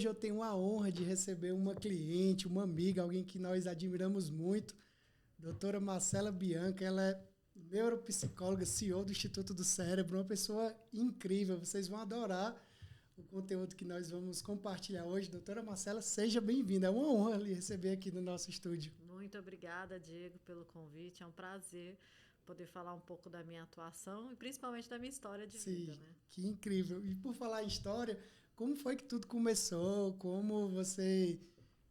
eu tenho a honra de receber uma cliente, uma amiga, alguém que nós admiramos muito, doutora Marcela Bianca. Ela é neuropsicóloga, CEO do Instituto do Cérebro, uma pessoa incrível. Vocês vão adorar o conteúdo que nós vamos compartilhar hoje. Doutora Marcela, seja bem-vinda. É uma honra lhe receber aqui no nosso estúdio. Muito obrigada, Diego, pelo convite. É um prazer poder falar um pouco da minha atuação e principalmente da minha história de vida, né? Que incrível. E por falar em história, como foi que tudo começou? Como você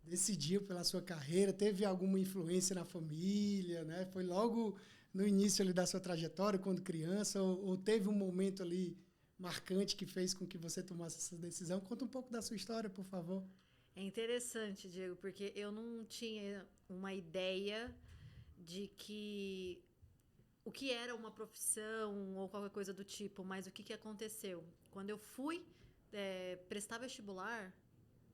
decidiu pela sua carreira? Teve alguma influência na família, né? Foi logo no início ali da sua trajetória, quando criança, ou teve um momento ali marcante que fez com que você tomasse essa decisão? Conta um pouco da sua história, por favor. É interessante, Diego, porque eu não tinha uma ideia de que o que era uma profissão ou qualquer coisa do tipo, mas o que aconteceu? Quando eu fui prestar vestibular,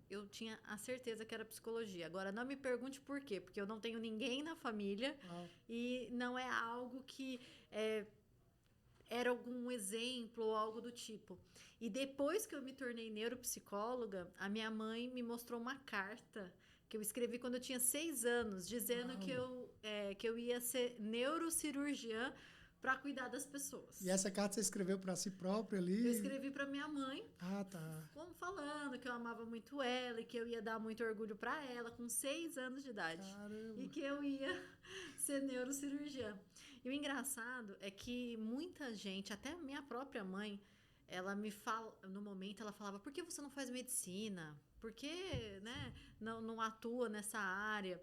eu tinha a certeza que era psicologia. Agora, não me pergunte por quê, porque eu não tenho ninguém na família e não é algo que era algum exemplo ou algo do tipo. E depois que eu me tornei neuropsicóloga, a minha mãe me mostrou uma carta que eu escrevi quando eu tinha 6 anos, dizendo que eu ia ser neurocirurgiã para cuidar das pessoas. E essa carta você escreveu para si própria ali? Eu escrevi para minha mãe. Ah, tá. Como falando que eu amava muito ela e que eu ia dar muito orgulho para ela com 6 anos de idade. Caramba. E que eu ia ser neurocirurgiã. E o engraçado é que muita gente, até minha própria mãe, ela me fala, no momento ela falava: por que você não faz medicina? Por que, né, não atua nessa área?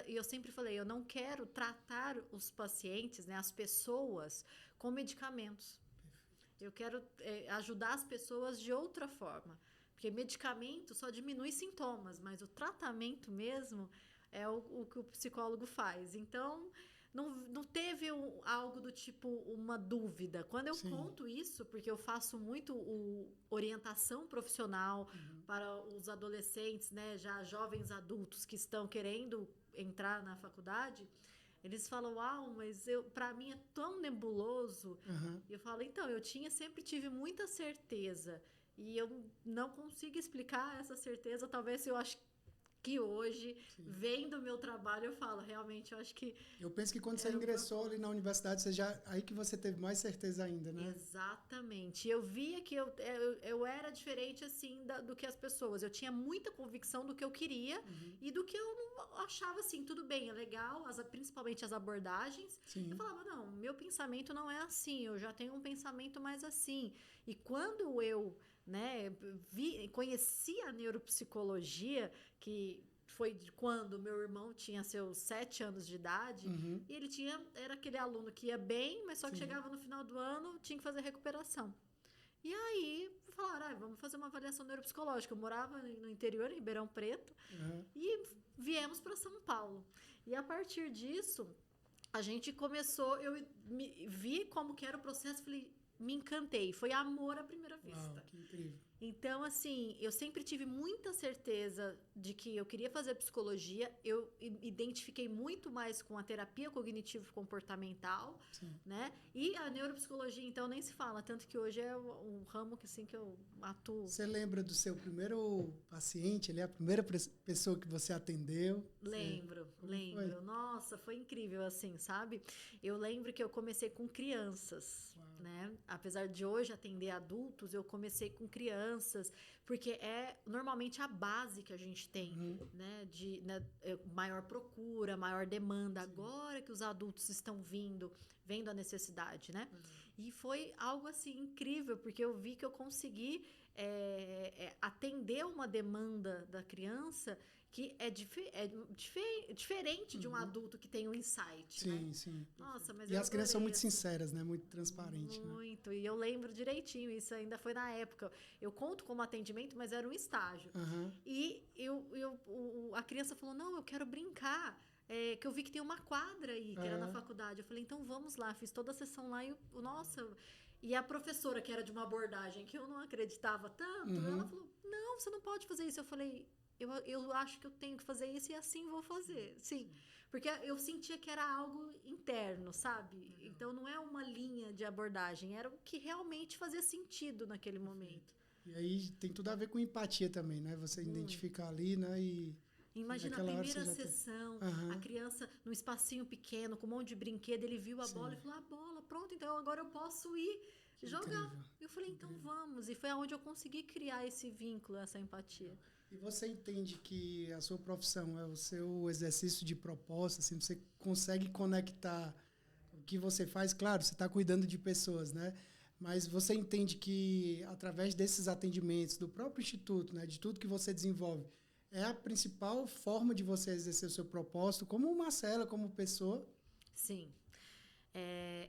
Eu sempre falei: eu não quero tratar os pacientes, né, as pessoas, com medicamentos. Eu quero ajudar as pessoas de outra forma. Porque medicamento só diminui sintomas, mas o tratamento mesmo é o que o psicólogo faz. Então, não teve algo do tipo uma dúvida. Quando eu conto isso, porque eu faço muito orientação profissional para os adolescentes, né, já jovens adultos que estão querendo entrar na faculdade, eles falam: uau, mas para mim é tão nebuloso. E eu falo: então, sempre tive muita certeza. E eu não consigo explicar essa certeza. Talvez eu acho que hoje, vendo o meu trabalho, eu falo: realmente, eu acho que... Eu penso que quando você ingressou ali na universidade, aí que você teve mais certeza ainda, né? Exatamente. Eu via que eu era diferente, assim, do que as pessoas. Eu tinha muita convicção do que eu queria e do que eu não achava, assim, tudo bem, é legal, principalmente as abordagens. Eu falava: não, meu pensamento não é assim, eu já tenho um pensamento mais assim. E quando eu, né, conheci a neuropsicologia, que foi quando meu irmão tinha seus 7 anos de idade, e ele era aquele aluno que ia bem, mas só que chegava no final do ano, tinha que fazer recuperação. E aí falaram: vamos fazer uma avaliação neuropsicológica. Eu morava no interior, em Ribeirão Preto, e viemos para São Paulo. E a partir disso, a gente começou, vi como que era o processo, falei: me encantei, foi amor à primeira vista. Uau, que incrível. Então, assim, eu sempre tive muita certeza de que eu queria fazer psicologia. Eu identifiquei muito mais com a terapia cognitivo-comportamental, né? E a neuropsicologia, então, nem se fala. Tanto que hoje é um ramo que, assim, que eu atuo. Você lembra do seu primeiro paciente? Ele é a primeira pessoa que você atendeu? Lembro. Foi? Nossa, foi incrível, assim, sabe? Eu lembro que eu comecei com crianças, né? Apesar de hoje atender adultos, eu comecei com crianças, porque é normalmente a base que a gente tem, né, de maior procura, maior demanda. Agora que os adultos estão vendo a necessidade, né? E foi algo assim incrível, porque eu vi que eu consegui atender uma demanda da criança que é diferente de um adulto que tem um insight, né? Sim. Nossa, mas e as crianças são muito sinceras, né? Muito transparentes. Muito. Né? E eu lembro direitinho, isso ainda foi na época. Eu conto como atendimento, mas era um estágio. E a criança falou: não, eu quero brincar. Que eu vi que tem uma quadra aí, que era na faculdade. Eu falei: então vamos lá. Fiz toda a sessão lá e, nossa... E a professora, que era de uma abordagem que eu não acreditava tanto, ela falou: não, você não pode fazer isso. Eu falei: eu acho que eu tenho que fazer isso e assim vou fazer. Sim. Porque eu sentia que era algo interno, sabe? Então não é uma linha de abordagem, era o que realmente fazia sentido naquele momento. E aí tem tudo a ver com empatia também, né? Você identificar ali, né? E imagina a naquela hora primeira você já sessão, Aham. a criança num espacinho pequeno, com um monte de brinquedo, ele viu a bola Sim, e falou, a bola, pronto, então agora eu posso ir que jogar. incrível. Eu falei, Que então incrível. vamos. E foi aonde eu consegui criar esse vínculo, essa empatia. E você entende que a sua profissão é o seu exercício de propósito, assim, você consegue conectar o que você faz, claro, você está cuidando de pessoas, né? Mas você entende que através desses atendimentos, do próprio instituto, né, de tudo que você desenvolve, é a principal forma de você exercer o seu propósito, como Marcela, como pessoa? Sim.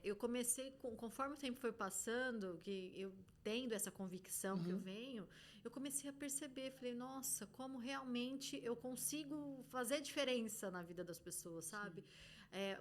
Eu comecei, conforme o tempo foi passando, que eu tendo essa convicção que eu Uhum, venho, eu comecei a perceber, falei, nossa, como realmente eu consigo fazer diferença na vida das pessoas, sim. sabe?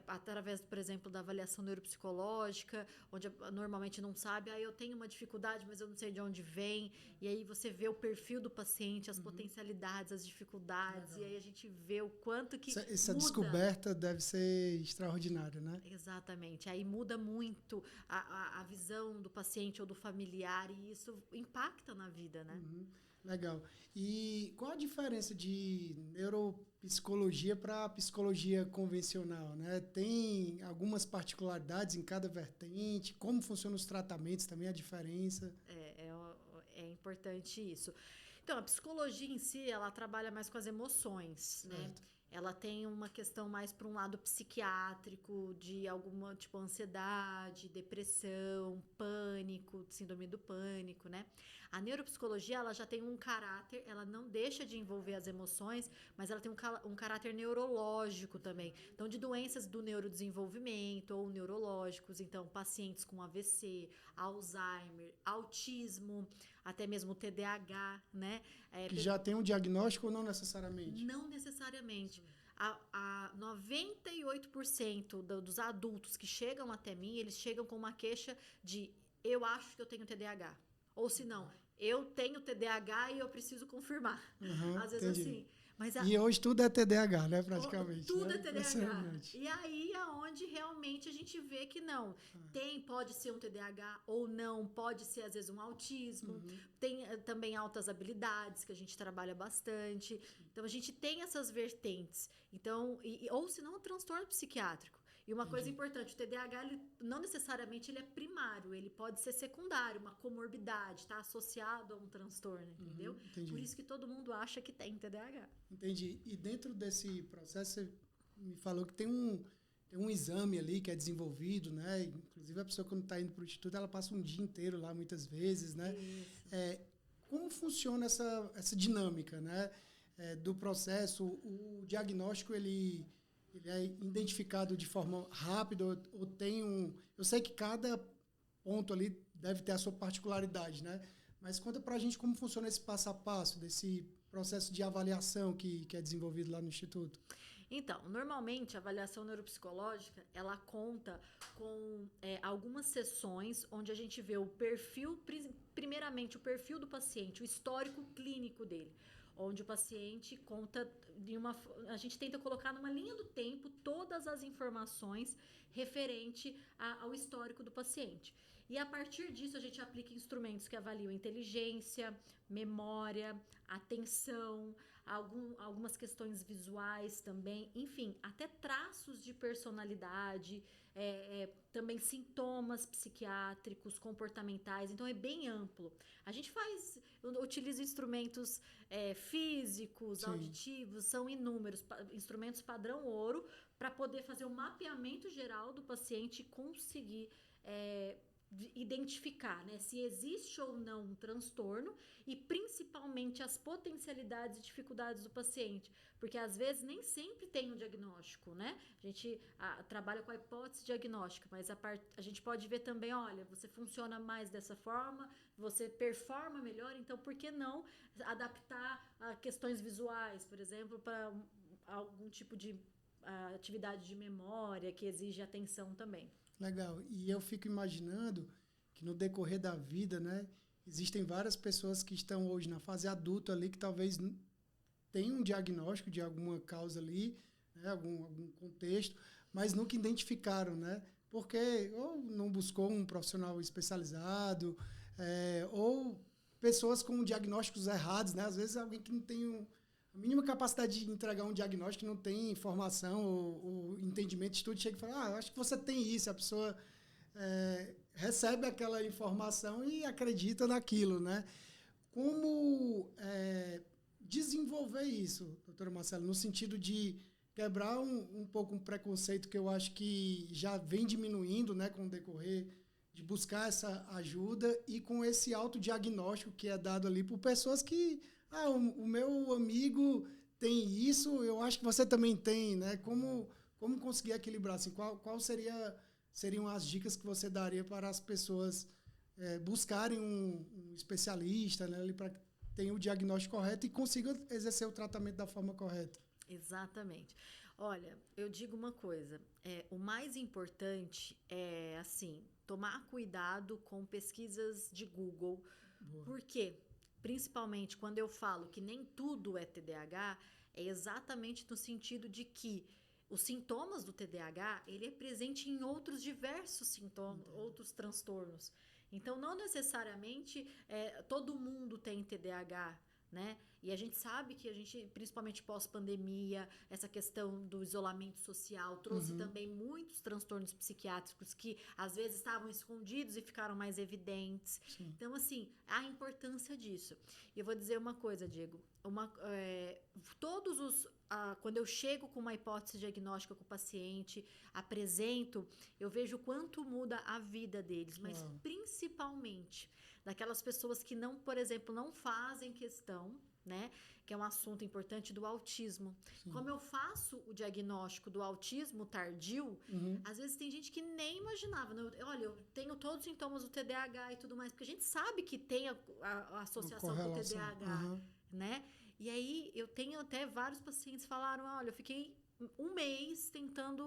Através, por exemplo, da avaliação neuropsicológica, onde normalmente não sabe, eu tenho uma dificuldade, mas eu não sei de onde vem, e aí você vê o perfil do paciente, as Uhum, potencialidades, as que dificuldades, e legal. aí a gente vê o quanto que Essa muda. descoberta deve ser extraordinária, né? Exatamente. Aí muda muito a visão do paciente ou do familiar e isso impacta na vida, né? Uhum, legal. E qual a diferença de neuropsicologia para psicologia convencional, né? Tem algumas particularidades em cada vertente? Como funcionam os tratamentos também, a diferença? É importante isso. Então, a psicologia em si, ela trabalha mais com as emoções, né? Certo. Ela tem uma questão mais para um lado psiquiátrico, de alguma, tipo, ansiedade, depressão, pânico, síndrome do pânico, né? A neuropsicologia, ela já tem um caráter, ela não deixa de envolver as emoções, mas ela tem um caráter neurológico também. Então, de doenças do neurodesenvolvimento ou neurológicos, então, pacientes com AVC, Alzheimer, autismo, até mesmo TDAH, né? Que já tem um diagnóstico ou não necessariamente? Não necessariamente. A 98% dos adultos que chegam até mim, eles chegam com uma queixa de eu acho que eu tenho TDAH. Ou se não, eu tenho TDAH e eu preciso confirmar. Aham, Às vezes entendi. assim. Mas E hoje tudo é TDAH, né? Praticamente, tudo né? é TDAH. Impressionante. E aí é onde realmente a gente vê que não. Pode ser um TDAH ou não, pode ser às vezes um autismo. Uhum, Tem também altas habilidades que a gente trabalha bastante. Então a gente tem essas vertentes. Então, ou se não, um transtorno psiquiátrico. E uma coisa entendi. importante, o TDAH ele, não necessariamente ele é primário, ele pode ser secundário, uma comorbidade, está associado a um transtorno, entendeu? Uhum, Por entendi. isso que todo mundo acha que tem TDAH. Entendi. E dentro desse processo, você me falou que tem um exame ali que é desenvolvido, né? Inclusive, a pessoa, quando está indo para o instituto, ela passa um dia inteiro lá, muitas vezes, né? Isso. É, como funciona essa dinâmica, né? Do processo, o diagnóstico, ele é identificado de forma rápida ou tem um... Eu sei que cada ponto ali deve ter a sua particularidade, né? Mas conta pra gente como funciona esse passo a passo desse processo de avaliação que é desenvolvido lá no Instituto. Então, normalmente a avaliação neuropsicológica ela conta com algumas sessões onde a gente vê o perfil, primeiramente o perfil do paciente, o histórico clínico dele, onde o paciente conta a gente tenta colocar numa linha do tempo todas as informações referente ao histórico do paciente. E a partir disso a gente aplica instrumentos que avaliam inteligência, memória, atenção, algumas questões visuais também, enfim, até traços de personalidade, também sintomas psiquiátricos, comportamentais, então é bem amplo. A gente utiliza instrumentos físicos, Sim. auditivos, são inúmeros, instrumentos padrão ouro, para poder fazer o mapeamento geral do paciente e conseguir identificar, né, se existe ou não um transtorno e principalmente as potencialidades e dificuldades do paciente, porque às vezes nem sempre tem um diagnóstico, né? A gente trabalha com a hipótese diagnóstica, mas a gente pode ver também, olha, você funciona mais dessa forma, você performa melhor, então por que não adaptar a questões visuais, por exemplo, para algum tipo de atividade de memória que exige atenção também. Legal. E eu fico imaginando que no decorrer da vida, né, existem várias pessoas que estão hoje na fase adulta ali que talvez tenham um diagnóstico de alguma causa ali, né, algum contexto, mas nunca identificaram, né? Porque ou não buscou um profissional especializado, ou pessoas com diagnósticos errados, né? Às vezes alguém que não tem a mínima capacidade de entregar um diagnóstico, não tem informação ou entendimento de estudo, chega e fala, eu acho que você tem isso. A pessoa recebe aquela informação e acredita naquilo, né? Como desenvolver isso, doutora Marcela, no sentido de quebrar um pouco um preconceito que eu acho que já vem diminuindo, né, com o decorrer de buscar essa ajuda e com esse autodiagnóstico que é dado ali por pessoas que, o meu amigo tem isso, eu acho que você também tem, né? Como conseguir equilibrar? Assim, qual seriam as dicas que você daria para as pessoas buscarem um especialista, né, para que tenha o diagnóstico correto e consiga exercer o tratamento da forma correta? Exatamente. Olha, eu digo uma coisa, o mais importante é, assim, tomar cuidado com pesquisas de Google. Boa. Por quê? Principalmente quando eu falo que nem tudo é TDAH, é exatamente no sentido de que os sintomas do TDAH, ele é presente em outros diversos sintomas, outros transtornos. Então, não necessariamente todo mundo tem TDAH, né? E a gente sabe que a gente, principalmente pós-pandemia, essa questão do isolamento social trouxe também muitos transtornos psiquiátricos que às vezes estavam escondidos e ficaram mais evidentes. Sim. Então, assim, a importância disso. E eu vou dizer uma coisa, Diego. Quando eu chego com uma hipótese diagnóstica com o paciente, apresento, eu vejo quanto muda a vida deles, mas principalmente daquelas pessoas que não, por exemplo, não fazem questão, né? Que é um assunto importante do autismo. Sim. Como eu faço o diagnóstico do autismo tardio, às vezes tem gente que nem imaginava. Né? Olha, eu tenho todos os sintomas do TDAH e tudo mais, porque a gente sabe que tem a associação com o TDAH, né? E aí eu tenho até vários pacientes que falaram, olha, eu fiquei um mês tentando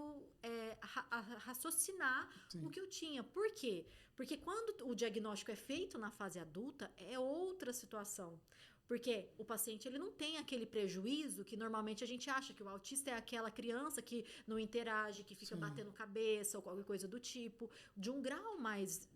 raciocinar o que eu tinha. Por quê? Porque quando o diagnóstico é feito na fase adulta, é outra situação. Porque o paciente ele não tem aquele prejuízo que normalmente a gente acha que o autista é aquela criança que não interage, que fica batendo cabeça ou qualquer coisa do tipo, de um grau mais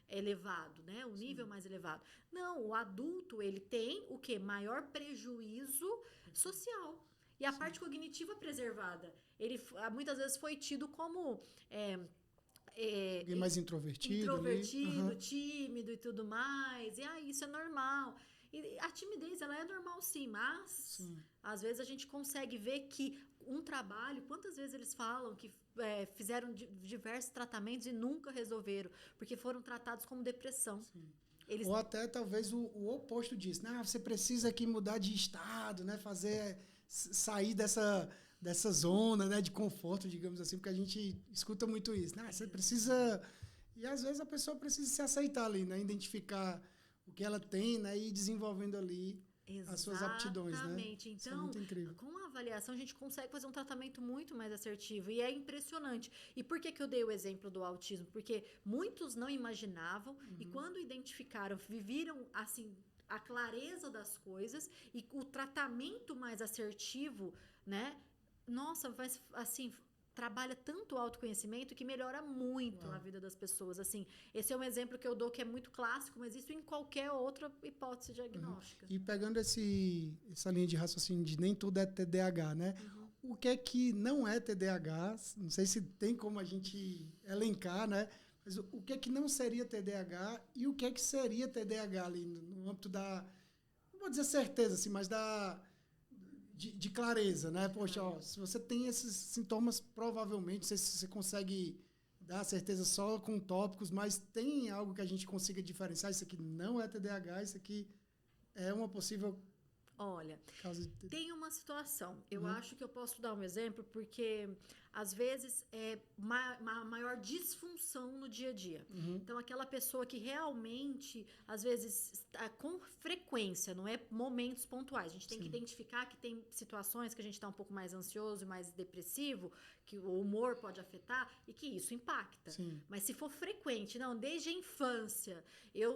elevado, né? O nível mais elevado. Não, o adulto ele tem o quê? Maior prejuízo social. E a parte cognitiva preservada. Ele muitas vezes foi tido como... alguém mais introvertido, tímido e tudo mais. E isso é normal. E a timidez, ela é normal sim, mas às vezes a gente consegue ver que um trabalho, quantas vezes eles falam que fizeram diversos tratamentos e nunca resolveram, porque foram tratados como depressão. Ou até talvez o oposto disso, né? Você precisa aqui mudar de estado, né? Sair dessa zona, né, de conforto, digamos assim, porque a gente escuta muito isso, né? Você precisa... E às vezes a pessoa precisa se aceitar ali, né? Identificar o que ela tem, né? E ir desenvolvendo ali as suas aptidões, né? Exatamente. Isso é Então, muito incrível. com a avaliação, a gente consegue fazer um tratamento muito mais assertivo. E é impressionante. E por que eu dei o exemplo do autismo? Porque muitos não imaginavam e quando identificaram, viveram, assim, a clareza das coisas e o tratamento mais assertivo, né? Nossa, mas, assim... trabalha tanto o autoconhecimento que melhora muito a vida das pessoas. Assim, esse é um exemplo que eu dou que é muito clássico, mas isso em qualquer outra hipótese diagnóstica. E pegando essa linha de raciocínio de nem tudo é TDAH, né? O que é que não é TDAH? Não sei se tem como a gente elencar, né? Mas o que é que não seria TDAH e o que é que seria TDAH ali no âmbito da... Não vou dizer certeza, assim, mas de clareza, né? Poxa, se você tem esses sintomas, provavelmente, não sei se você consegue dar certeza só com tópicos, mas tem algo que a gente consiga diferenciar, isso aqui não é TDAH, isso aqui é uma possível Olha, causa de... tem uma situação, eu acho que eu posso dar um exemplo, porque às vezes é uma maior disfunção no dia a dia. Então, aquela pessoa que realmente, às vezes, com frequência, não é momentos pontuais. A gente tem que identificar que tem situações que a gente está um pouco mais ansioso, mais depressivo, que o humor pode afetar e que isso impacta. Mas se for frequente, não, desde a infância, eu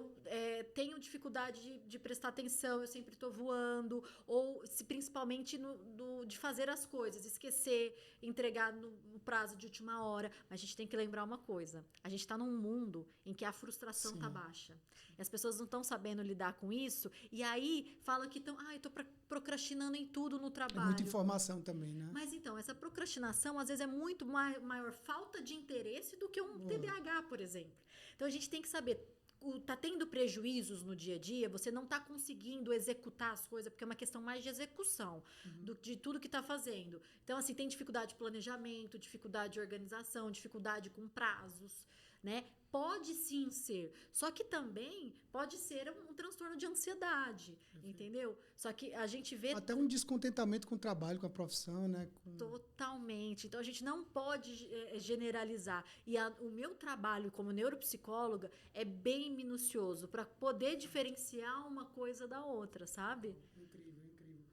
tenho dificuldade de prestar atenção, eu sempre estou voando, ou se principalmente de fazer as coisas, esquecer, entregar no prazo de última hora. Mas a gente tem que lembrar uma coisa. A gente está num mundo em que a frustração está baixa. E as pessoas não estão sabendo lidar com isso. E aí falam que estão... eu estou procrastinando em tudo no trabalho. É muita informação também, né? Mas então, essa procrastinação às vezes é muito maior falta de interesse do que um TDAH, por exemplo. Então a gente tem que saber, tá tendo prejuízos no dia a dia, você não tá conseguindo executar as coisas, porque é uma questão mais de execução de tudo que tá fazendo. Então, assim, tem dificuldade de planejamento, dificuldade de organização, dificuldade com prazos, né? Pode sim ser. Só que também pode ser um transtorno de ansiedade, entendeu? Só que a gente vê... Até um descontentamento com o trabalho, com a profissão, né? Totalmente. Então, a gente não pode generalizar. E o meu trabalho como neuropsicóloga é bem minucioso para poder diferenciar uma coisa da outra, sabe? Incrível, incrível.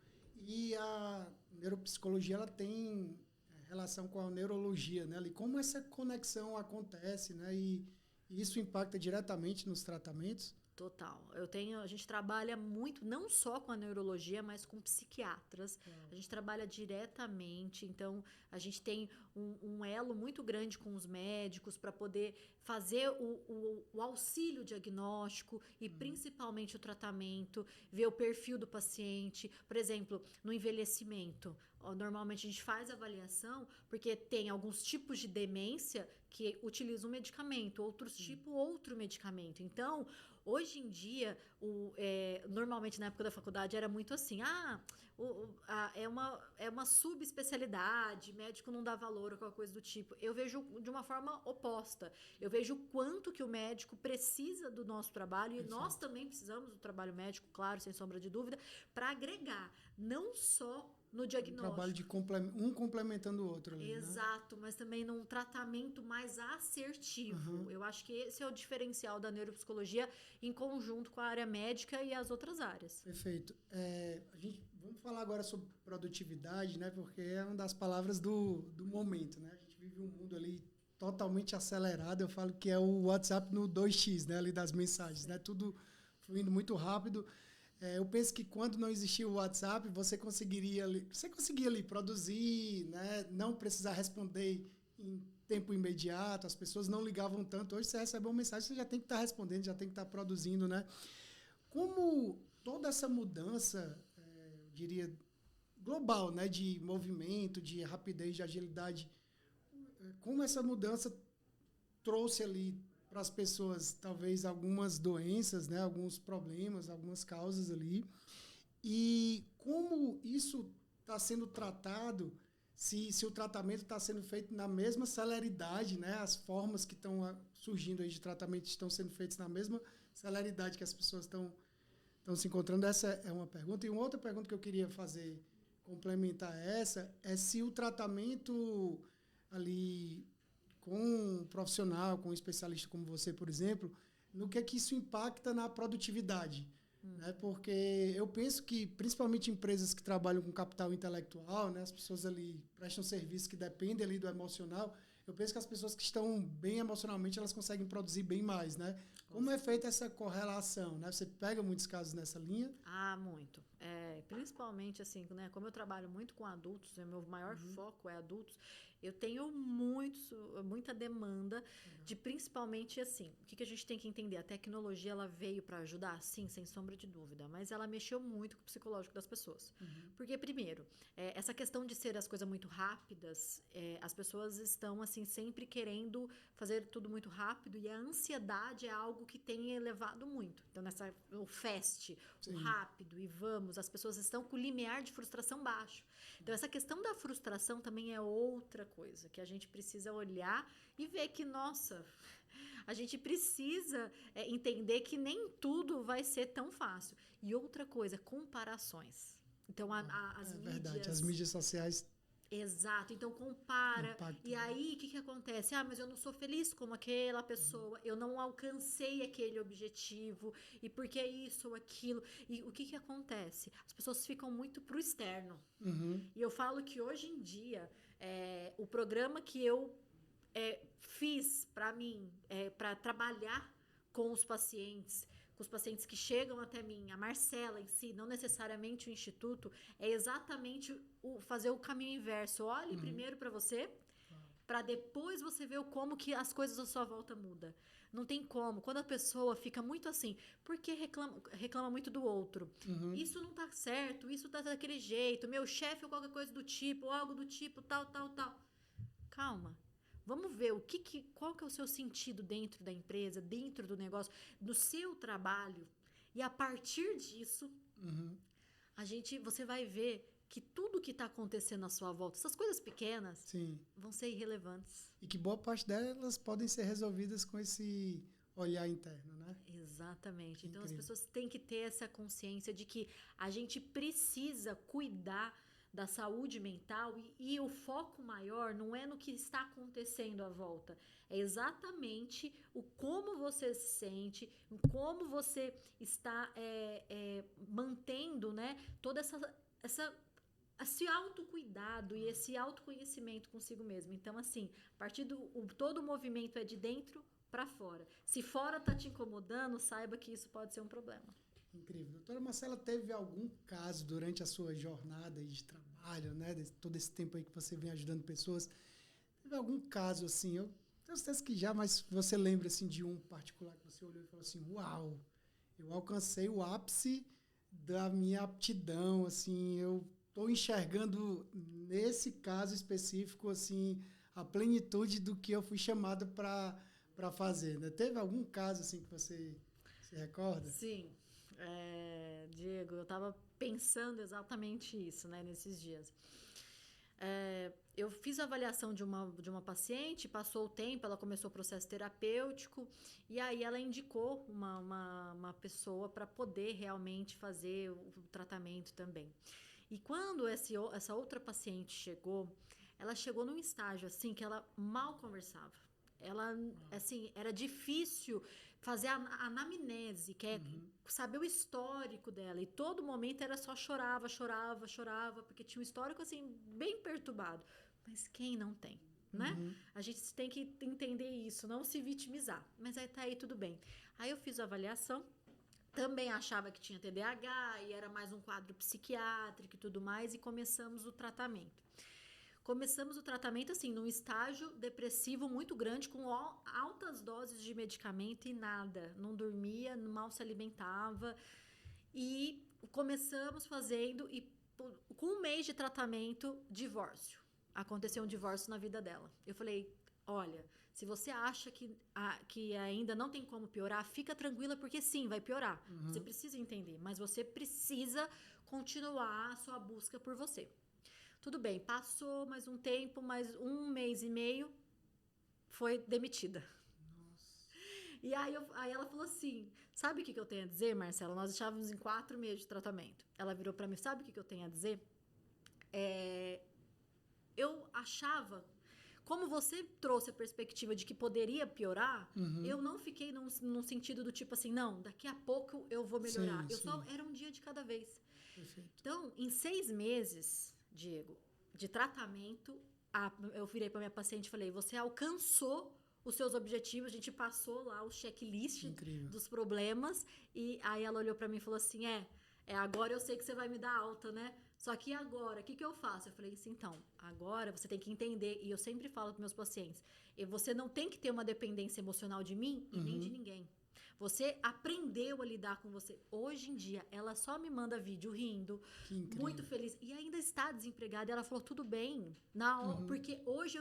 E a neuropsicologia, ela tem relação com a neurologia, né? E como essa conexão acontece, né? E isso impacta diretamente nos tratamentos? Total. A gente trabalha muito, não só com a neurologia, mas com psiquiatras. A gente trabalha diretamente, então a gente tem um elo muito grande com os médicos para poder fazer o auxílio diagnóstico e principalmente o tratamento, ver o perfil do paciente. Por exemplo, no envelhecimento, normalmente a gente faz avaliação porque tem alguns tipos de demência que utilizam um medicamento, outros tipos outro medicamento. Então, hoje em dia, normalmente na época da faculdade era muito assim, é uma subespecialidade, médico não dá valor ou qualquer coisa do tipo. Eu vejo de uma forma oposta. Eu vejo o quanto que o médico precisa do nosso trabalho e nós também precisamos do trabalho médico, claro, sem sombra de dúvida, para agregar, não só no diagnóstico. Um trabalho de um complementando o outro ali, exato, né? Mas também num tratamento mais assertivo. Eu acho que esse é o diferencial da neuropsicologia em conjunto com a área médica e as outras áreas. Perfeito. Vamos falar agora sobre produtividade, né? Porque é uma das palavras do momento, né? A gente vive um mundo ali totalmente acelerado. Eu falo que é o WhatsApp no 2x, né? Ali das mensagens, né? Tudo fluindo muito rápido. Eu penso que quando não existia o WhatsApp, você conseguia ali produzir, né? Não precisar responder em tempo imediato, as pessoas não ligavam tanto. Hoje você recebe uma mensagem, você já tem que estar respondendo, já tem que estar produzindo, né? Como toda essa mudança, eu diria, global, né? De movimento, de rapidez, de agilidade, como essa mudança trouxe ali para as pessoas, talvez, algumas doenças, né? Alguns problemas, algumas causas ali. E como isso está sendo tratado, se o tratamento está sendo feito na mesma celeridade, né? As formas que estão surgindo aí de tratamento estão sendo feitas na mesma celeridade que as pessoas estão se encontrando. Essa é uma pergunta. E uma outra pergunta que eu queria fazer, complementar essa, é se o tratamento ali com um profissional, com um especialista como você, por exemplo, no que é que isso impacta na produtividade. Né? Porque eu penso que, principalmente empresas que trabalham com capital intelectual, né? As pessoas ali prestam serviços que dependem ali do emocional, eu penso que as pessoas que estão bem emocionalmente, elas conseguem produzir bem mais, né? Como é feita essa correlação, né? Você pega muitos casos nessa linha? Muito. Principalmente, assim, né? Como eu trabalho muito com adultos, o meu maior foco é adultos, eu tenho muita demanda de, principalmente, assim, o que a gente tem que entender? A tecnologia, ela veio para ajudar? Sim, sem sombra de dúvida, mas ela mexeu muito com o psicológico das pessoas. Porque, primeiro, essa questão de ser as coisas muito rápidas, as pessoas estão, assim, sempre querendo fazer tudo muito rápido e a ansiedade é algo que tem elevado muito. Então, o fast, o rápido e vamos, as pessoas estão com o limiar de frustração baixo. Então, essa questão da frustração também é outra coisa que a gente precisa olhar e ver que, nossa, a gente precisa entender que nem tudo vai ser tão fácil. E outra coisa, comparações. Então, as mídias... verdade, as mídias sociais... Exato, então compara. E aí, o que acontece? Mas eu não sou feliz como aquela pessoa, eu não alcancei aquele objetivo, e por que isso ou aquilo? E o que acontece? As pessoas ficam muito pro externo. E eu falo que hoje em dia, o programa que eu fiz para mim, para trabalhar com os pacientes que chegam até mim, a Marcela em si, não necessariamente o instituto, é exatamente fazer o caminho inverso. Olhe primeiro para você para depois você ver como que as coisas à sua volta mudam. Não tem como. Quando a pessoa fica muito assim, porque reclama muito do outro. Isso não tá certo, isso tá daquele jeito, meu chefe ou qualquer coisa do tipo, ou algo do tipo, tal, tal, tal. Calma. Vamos ver qual que é o seu sentido dentro da empresa, dentro do negócio, do seu trabalho. E a partir disso, você vai ver que tudo que está acontecendo à sua volta, essas coisas pequenas, Sim. vão ser irrelevantes. E que boa parte delas podem ser resolvidas com esse olhar interno, né? Exatamente. Então, Incrível. as pessoas têm que ter essa consciência de que a gente precisa cuidar da saúde mental e o foco maior não é no que está acontecendo à volta. É exatamente o como você se sente, o como você está mantendo, né, toda esse autocuidado e esse autoconhecimento consigo mesmo. Então, assim, a partir todo o movimento é de dentro para fora. Se fora tá te incomodando, saiba que isso pode ser um problema. Incrível. Doutora Marcela, teve algum caso durante a sua jornada de trabalho, né, todo esse tempo aí que você vem ajudando pessoas, teve algum caso assim, eu tenho certeza que já, mas você lembra assim de um particular que você olhou e falou assim, uau, eu alcancei o ápice da minha aptidão, assim, eu estou enxergando nesse caso específico assim a plenitude do que eu fui chamado para fazer, né? Teve algum caso assim que você se recorda? Sim, Diego, eu estava pensando exatamente isso, né, nesses dias. Eu fiz a avaliação de uma paciente, passou o tempo, ela começou o processo terapêutico e aí ela indicou uma pessoa para poder realmente fazer o tratamento também. E quando essa outra paciente chegou, ela chegou num estágio assim que ela mal conversava. Ela, assim, era difícil fazer a anamnese, que é saber o histórico dela. E todo momento era só chorava, porque tinha um histórico, assim, bem perturbado. Mas quem não tem, né? A gente tem que entender isso, não se vitimizar. Mas aí tá aí, tudo bem. Aí eu fiz a avaliação, também achava que tinha TDAH e era mais um quadro psiquiátrico e tudo mais, e começamos o tratamento. Começamos o tratamento, assim, num estágio depressivo muito grande, com altas doses de medicamento e nada. Não dormia, mal se alimentava. E começamos fazendo, e com um mês de tratamento, divórcio. Aconteceu um divórcio na vida dela. Eu falei, olha, se você acha que ainda não tem como piorar, fica tranquila, porque sim, vai piorar. Você precisa entender, mas você precisa continuar a sua busca por você. Tudo bem, passou mais um tempo, mais um mês e meio, foi demitida. Nossa. E aí ela falou assim, sabe o que eu tenho a dizer, Marcela? Nós estávamos em 4 meses de tratamento. Ela virou para mim, sabe o que eu tenho a dizer? Eu achava, como você trouxe a perspectiva de que poderia piorar, eu não fiquei num sentido do tipo assim, não, daqui a pouco eu vou melhorar. Só era um dia de cada vez. Perfeito. Então, em 6 meses, Diego, de tratamento, eu virei para minha paciente e falei, você alcançou os seus objetivos, a gente passou lá o checklist dos problemas, e aí ela olhou para mim e falou assim, agora eu sei que você vai me dar alta, né? Só que agora, o que eu faço? Eu falei assim, então, agora você tem que entender, e eu sempre falo para meus pacientes, você não tem que ter uma dependência emocional de mim e nem de ninguém. Você aprendeu a lidar com você. Hoje em dia, ela só me manda vídeo rindo, muito feliz. E ainda está desempregada. E ela falou, tudo bem. Porque hoje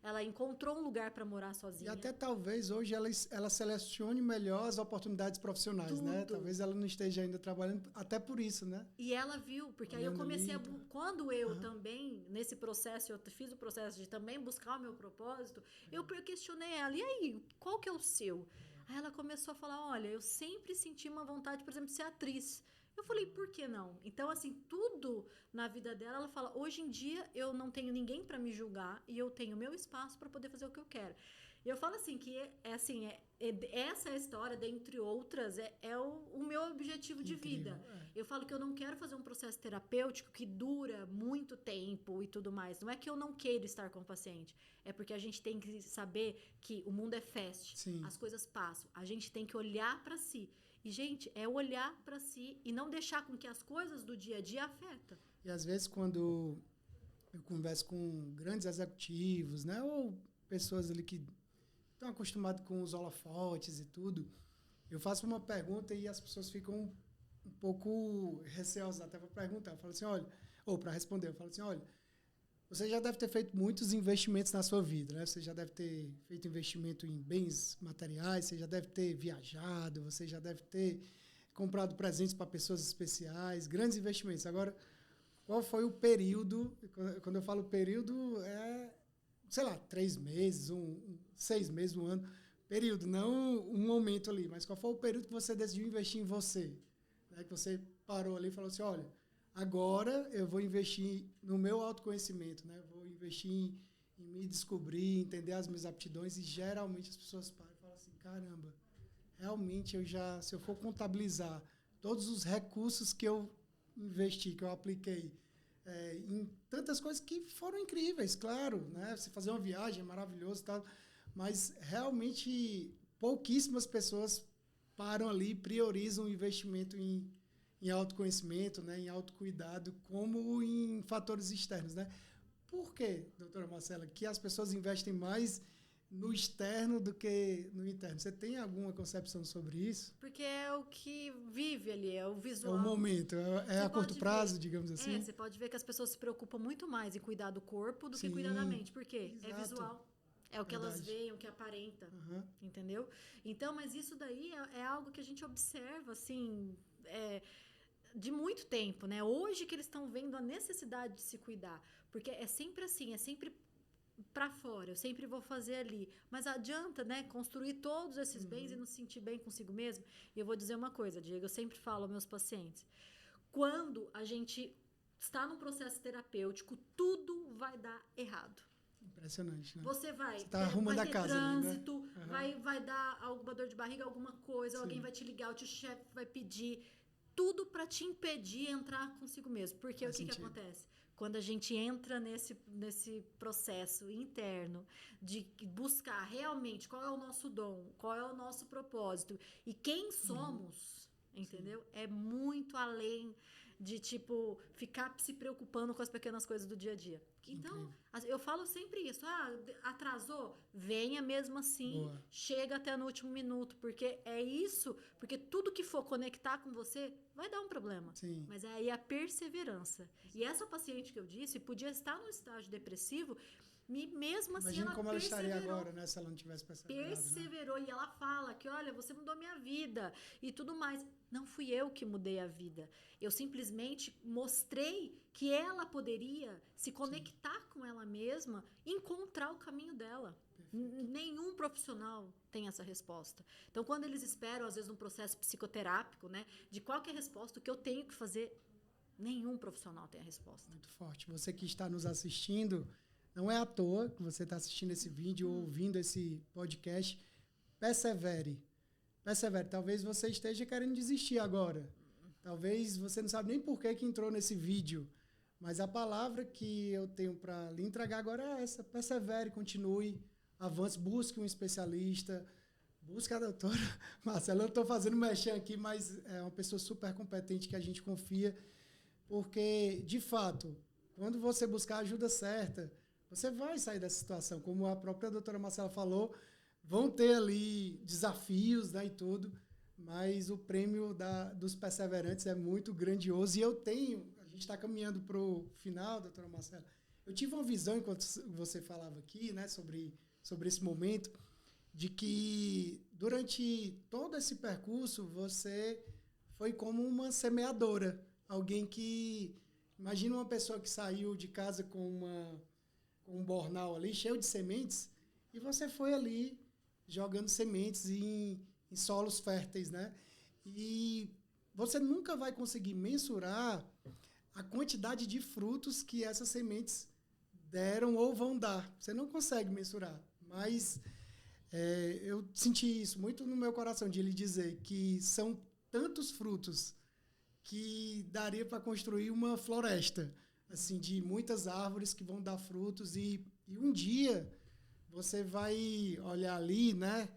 ela encontrou um lugar para morar sozinha. E até talvez hoje ela selecione melhor as oportunidades profissionais, né? Talvez ela não esteja ainda trabalhando, até por isso, né? E ela viu, porque aí eu comecei quando eu também, nesse processo, eu fiz o processo de também buscar o meu propósito, eu questionei ela, e aí, qual que é o seu? Aí ela começou a falar, olha, eu sempre senti uma vontade, por exemplo, de ser atriz. Eu falei, por que não? Então, assim, tudo na vida dela, ela fala, hoje em dia eu não tenho ninguém para me julgar e eu tenho meu espaço para poder fazer o que eu quero. E eu falo assim, que essa história, dentre outras, é o meu objetivo de vida. Eu falo que eu não quero fazer um processo terapêutico que dura muito tempo e tudo mais. Não é que eu não queira estar com o paciente. É porque a gente tem que saber que o mundo é fast. Sim. As coisas passam. A gente tem que olhar para si. E, gente, é olhar para si e não deixar com que as coisas do dia a dia afetem. E às vezes quando eu converso com grandes executivos, né? Ou pessoas ali que estão acostumadas com os holofotes e tudo, eu faço uma pergunta e as pessoas ficam um pouco receosas até para perguntar. Eu falo assim, olha, ou para responder, eu falo assim, olha, você já deve ter feito muitos investimentos na sua vida, né? Você já deve ter feito investimento em bens materiais, você já deve ter viajado, você já deve ter comprado presentes para pessoas especiais, grandes investimentos. Agora, qual foi o período, quando eu falo período, sei lá, 3 meses, 6 meses, 1 ano, período, não um momento ali, mas qual foi o período que você decidiu investir em você? Né? Que você parou ali e falou assim, olha, agora eu vou investir no meu autoconhecimento, né? Vou investir em me descobrir, entender as minhas aptidões, e geralmente as pessoas param e falam assim, caramba, realmente se eu for contabilizar todos os recursos que eu investi, que eu apliquei em tantas coisas que foram incríveis, claro, né? Você fazer uma viagem é maravilhoso e tal, mas realmente pouquíssimas pessoas param ali e priorizam o investimento em autoconhecimento, né? Em autocuidado, como em fatores externos, né? Por quê, doutora Marcela, que as pessoas investem mais no externo do que no interno? Você tem alguma concepção sobre isso? Porque é o que vive ali, é o É visual. o momento, é a curto prazo, digamos assim? Você pode ver que as pessoas se preocupam muito mais em cuidar do corpo do que Sim, cuidar da mente. Por quê? É exato. visual. É o que elas Verdade. veem, o que aparenta. Uhum. Entendeu? Então, mas isso daí é algo que a gente observa, assim, de muito tempo, né? Hoje que eles estão vendo a necessidade de se cuidar. Porque é sempre assim, é sempre para fora, eu sempre vou fazer ali. Mas adianta, né, construir todos esses bens e não se sentir bem consigo mesmo? E eu vou dizer uma coisa, Diego, eu sempre falo aos meus pacientes, quando a gente está num processo terapêutico, tudo vai dar errado. Impressionante, né? Você vai tá arrumando vai a ter casa trânsito, ali, né? vai dar alguma dor de barriga, alguma coisa, Sim. alguém vai te ligar, o teu chefe vai pedir tudo para te impedir de entrar consigo mesmo. Porque Faz o que sentido. acontece? Quando a gente entra nesse processo interno de buscar realmente qual é o nosso dom, qual é o nosso propósito e quem somos, entendeu? É muito além de, tipo, ficar se preocupando com as pequenas coisas do dia a dia. Então, eu falo sempre isso. Atrasou? Venha mesmo assim. Boa. Chega até no último minuto. Porque é isso. Porque tudo que for conectar com você vai dar um problema. Sim. Mas é aí a perseverança. E essa paciente que eu disse podia estar no estágio depressivo. Mesmo assim, Imagina como ela estaria perseverou. agora, né? Se ela não tivesse perseverado, Perseverou, né? E ela fala que, olha, você mudou minha vida e tudo mais. Não fui eu que mudei a vida. Eu simplesmente mostrei que ela poderia se conectar com ela mesma e encontrar o caminho dela. Nenhum profissional tem essa resposta. Então, quando eles esperam, às vezes, num processo psicoterápico, né, de qual que é a resposta, o que eu tenho que fazer, nenhum profissional tem a resposta. Muito forte. Você que está nos assistindo, não é à toa que você está assistindo esse vídeo ou ouvindo esse podcast. Persevere. Persevere. Talvez você esteja querendo desistir agora. Talvez você não sabe nem por que entrou nesse vídeo. Mas a palavra que eu tenho para lhe entregar agora é essa. Persevere, continue, avance, busque um especialista. Busque a doutora Marcela. Eu estou fazendo mexer aqui, mas é uma pessoa super competente que a gente confia. Porque, de fato, quando você buscar a ajuda certa, você vai sair dessa situação. Como a própria doutora Marcela falou, vão ter ali desafios, né, e tudo, mas o prêmio dos perseverantes é muito grandioso. E a gente está caminhando para o final, doutora Marcela. Eu tive uma visão, enquanto você falava aqui, né, sobre esse momento, de que durante todo esse percurso você foi como uma semeadora. Alguém que... Imagina uma pessoa que saiu de casa com um bornal ali, cheio de sementes, e você foi ali jogando sementes em solos férteis, né? E você nunca vai conseguir mensurar a quantidade de frutos que essas sementes deram ou vão dar. Você não consegue mensurar. Mas eu senti isso muito no meu coração, de lhe dizer que são tantos frutos que daria para construir uma floresta, assim, de muitas árvores que vão dar frutos, e um dia você vai olhar ali, né,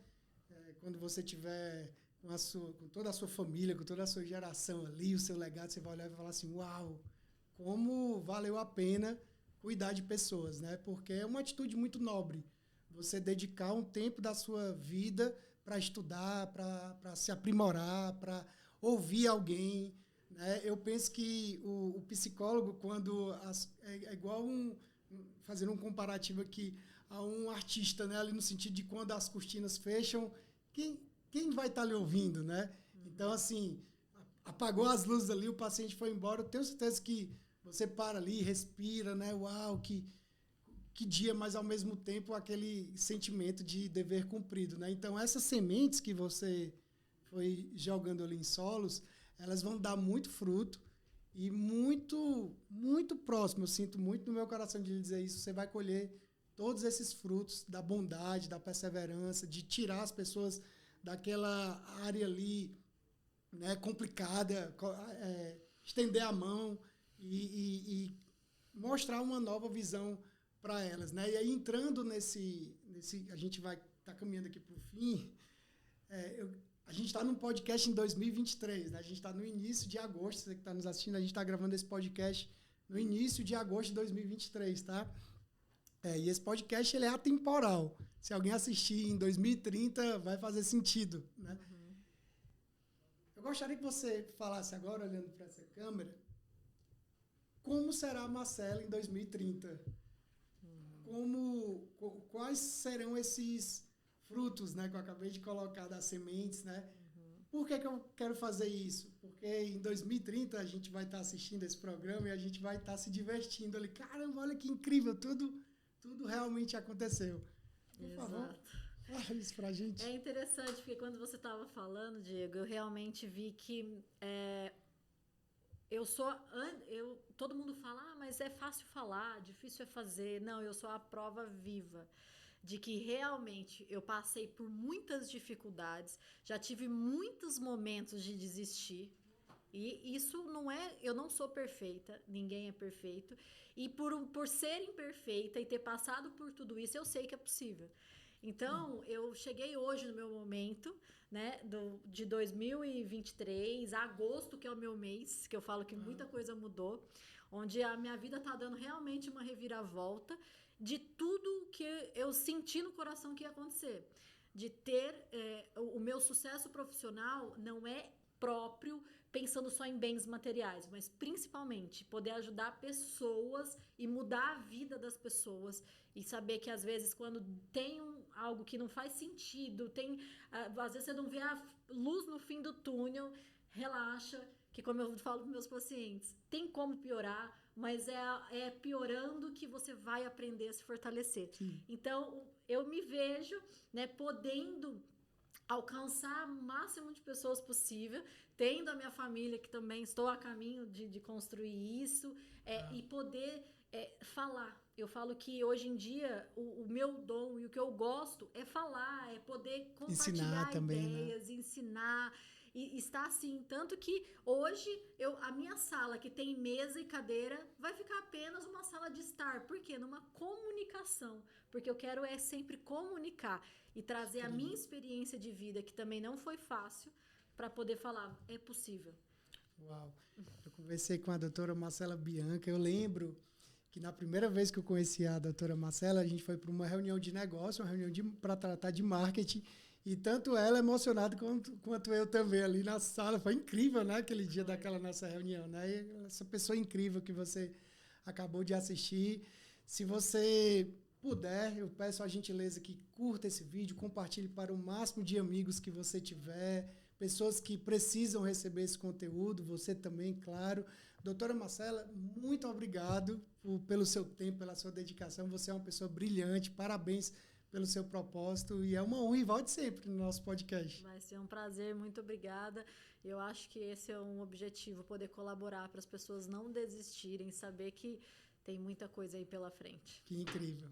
quando você tiver com toda a sua família, com toda a sua geração ali, o seu legado, você vai olhar e vai falar assim, uau, como valeu a pena cuidar de pessoas, né? Porque é uma atitude muito nobre. Você dedicar um tempo da sua vida para estudar, para se aprimorar, para ouvir alguém, né? Eu penso que o psicólogo, quando é igual fazendo um comparativo aqui, a um artista, né? Ali no sentido de quando as cortinas fecham, quem vai estar lhe ouvindo, né? Então, assim, apagou as luzes ali, o paciente foi embora, eu tenho certeza que você para ali, respira, né? Uau, que dia, mas ao mesmo tempo aquele sentimento de dever cumprido, né? Então, essas sementes que você foi jogando ali em solos, elas vão dar muito fruto e muito, muito próximo. Eu sinto muito no meu coração de lhe dizer isso. Você vai colher todos esses frutos da bondade, da perseverança, de tirar as pessoas daquela área ali, né, complicada, estender a mão e mostrar uma nova visão para elas, né? E aí, entrando nesse a gente vai estar caminhando aqui para o fim, a gente está num podcast em 2023, né? A gente está no início de agosto, você que está nos assistindo, a gente está gravando esse podcast no início de agosto de 2023, tá? E esse podcast, ele é atemporal. Se alguém assistir em 2030, vai fazer sentido, né? Uhum. Eu gostaria que você falasse agora, olhando para essa câmera, como será a Marcela em 2030? Quais serão esses frutos, né, que eu acabei de colocar das sementes, né? Uhum. Por que eu quero fazer isso? Porque em 2030 a gente vai estar assistindo esse programa e a gente vai estar se divertindo ali. Caramba, olha que incrível, tudo realmente aconteceu. Por favor, fala isso pra gente. É interessante, porque quando você estava falando, Diego, eu realmente vi que todo mundo fala, mas é fácil falar, difícil é fazer. Não, eu sou a prova viva de que realmente eu passei por muitas dificuldades, já tive muitos momentos de desistir. E isso não é... Eu não sou perfeita, ninguém é perfeito. E por ser imperfeita e ter passado por tudo isso, eu sei que é possível. Então, eu cheguei hoje no meu momento, né, de 2023, agosto, que é o meu mês, que eu falo que muita coisa mudou, onde a minha vida tá dando realmente uma reviravolta de tudo que eu senti no coração que ia acontecer. De ter o meu sucesso profissional não é próprio pensando só em bens materiais, mas principalmente poder ajudar pessoas e mudar a vida das pessoas e saber que às vezes quando tem algo que não faz sentido, às vezes você não vê a luz no fim do túnel, relaxa, que como eu falo para meus pacientes, tem como piorar, mas é piorando que você vai aprender a se fortalecer. Sim. Então, eu me vejo, né, podendo alcançar o máximo de pessoas possível, tendo a minha família, que também estou a caminho de construir isso, e poder falar. Eu falo que hoje em dia o meu dom e o que eu gosto é falar, é poder compartilhar ideias, né? Ensinar. E está assim, tanto que hoje a minha sala, que tem mesa e cadeira, vai ficar apenas uma sala de estar. Por quê? Numa comunicação. Porque eu quero sempre comunicar e trazer a minha experiência de vida, que também não foi fácil, para poder falar, é possível. Uau! Eu conversei com a doutora Marcela Bianca, eu lembro que na primeira vez que eu conheci a doutora Marcela, a gente foi para uma reunião de negócio, uma reunião para tratar de marketing, e tanto ela emocionada quanto eu também ali na sala. Foi incrível, né? Aquele dia daquela nossa reunião, né? E essa pessoa incrível que você acabou de assistir. Se você puder, eu peço a gentileza que curta esse vídeo, compartilhe para o máximo de amigos que você tiver, pessoas que precisam receber esse conteúdo, você também, claro. Doutora Marcela, muito obrigado pelo seu tempo, pela sua dedicação. Você é uma pessoa brilhante, parabéns pelo seu propósito e é uma honra e volte sempre no nosso podcast. Vai ser um prazer, muito obrigada. Eu acho que esse é um objetivo, poder colaborar para as pessoas não desistirem, saber que tem muita coisa aí pela frente. Que incrível.